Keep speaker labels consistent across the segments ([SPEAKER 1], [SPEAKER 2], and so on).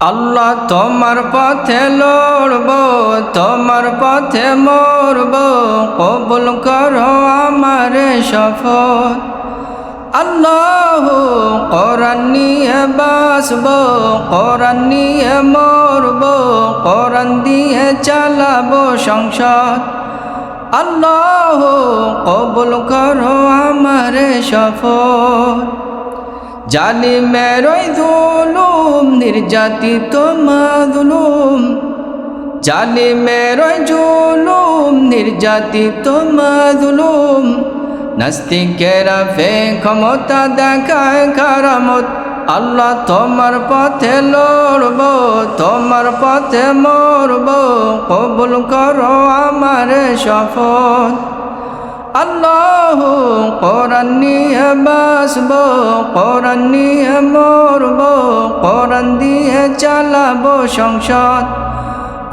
[SPEAKER 1] আল্লাহ তোমার পথে লড়ব, তোমার পথে মরব, কবুল করো আমার শপথ। আল্লাহ কোরআন নিয়ে বাসব, কোরআন নিয়ে মরব, কোরআন দিয়ে চালাবো সংসার। আল্লাহ কবুল করো আমার শপথ। জালিমের ওই জুলুম, নির্যাতিত মাজলুম, জালিমের ওই জুলুম, নির্যাতিত মাজলুম, নাস্তিকেরা ফে ক্ষমতা দেখায় কারামত। আল্লাহ তোমার পথে লড়ব, তোমার পথে মরব, কবুল করো আমার শপথ। আল্লাহ কোরআন নিয়ে বাসব, কোরআন নিয়ে মরব, কোরআন দিয়ে চালাবো সংসার।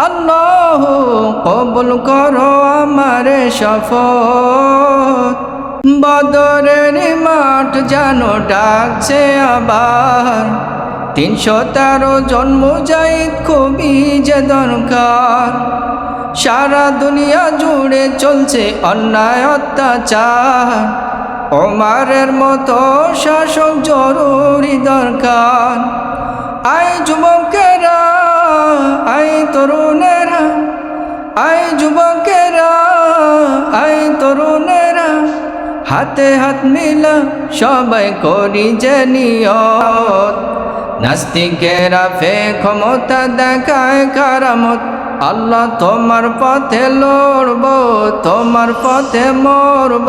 [SPEAKER 1] আল্লাহ কবুল করো আমার শপথ। বদরের মাঠ যেন ডাকছে আবার, 313 জন মুজাহিদ খুবই যে দরকার। সারা দুনিয়া জুড়ে চলছে অন্যায় অত্যাচার, ওমরের মতো শাসক জরুরি দরকার। আই যুবকেরা, আই তরুণেরা, আই যুবকেরা, আই তরুণেরা, হাতে হাত মিলা সবাই করি যে নিয়ত। নাস্তিকেরা ফে ক্ষমতা দেখায় কারামত। আল্লাহ তোমার পথে লড়ব, তোমার পথে মরব,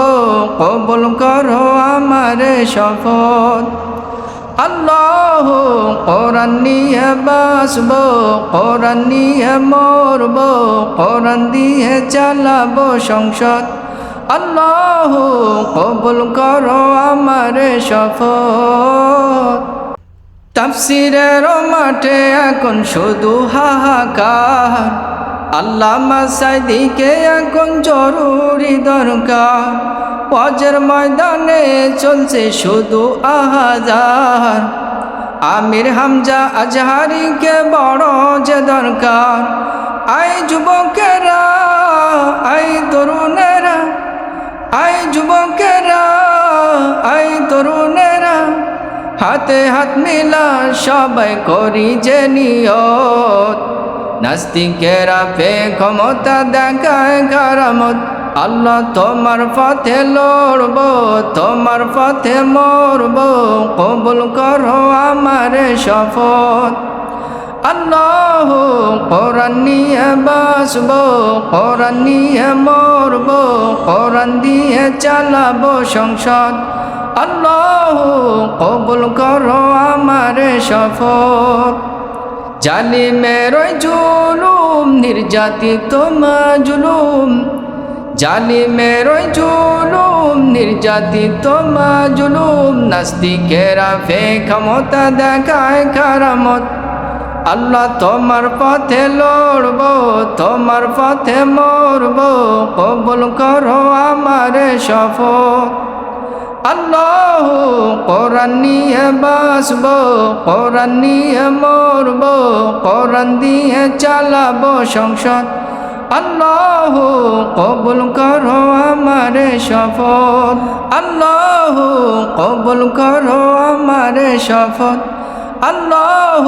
[SPEAKER 1] কবুল করো আমার শপথ। আল্লাহ কোরআন নিয়ে বাসব, কোরআন নিয়ে মরব, কোরআন দিয়ে চালাবো সংসার। আল্লাহ কবুল করো আমার শপথ। তাফসীরের মাঠে এখন শুধু হাহাকার, আল্লামা সাঈদীকে এখন জরুরি দরকার। ওয়াজের ময়দানে চলছে শুধু আহাজার, আমির হামজা আজহারিকে বড় যে দরকার। আই যুবকেরা, আই তরুণেরা, আই যুবকেরা, আই তরুণেরা, হাতে হাত মিলা সবাই করি যে নিয়ত। নাস্তিকেরা ফে ক্ষমতা দেখায় কারামত। আল্লাহ তোমার পথে লড়ব, তোমার পথে মরব, কবুল করো আমার শপথ। আল্লাহ কোরআন নিয়ে বাসব, কোরআন নিয়ে মরব, কোরআন দিয়ে চালাবো সংসার। আল্লাহ কবুল করো আমার শপথ। জালিমের ওই জুলুম, নির্যাতিত মাজলুম, জালিমের ওই জুলুম, নির্যাতিত মাজলুম, নাস্তিকেরা ফে ক্ষমতা দেখায় কারামত। আল্লাহ তোমার পথে লড়ব, তোমার পথে মরব, কবুল করো আমার শপথ। আল্লাহ কোরআন নিয়ে বাসব, কোরআন নিয়ে মরব, কোরআন দিয়ে চালাবো সংসার। আল্লাহ কবুল করো আমার শপথ। আল্লাহ কবুল করো আমার শপথ। আল্লাহ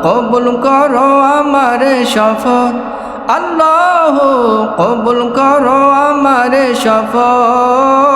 [SPEAKER 1] কবুল করো আমার শপথ। আল্লাহ কবুল করো আমার শপথ।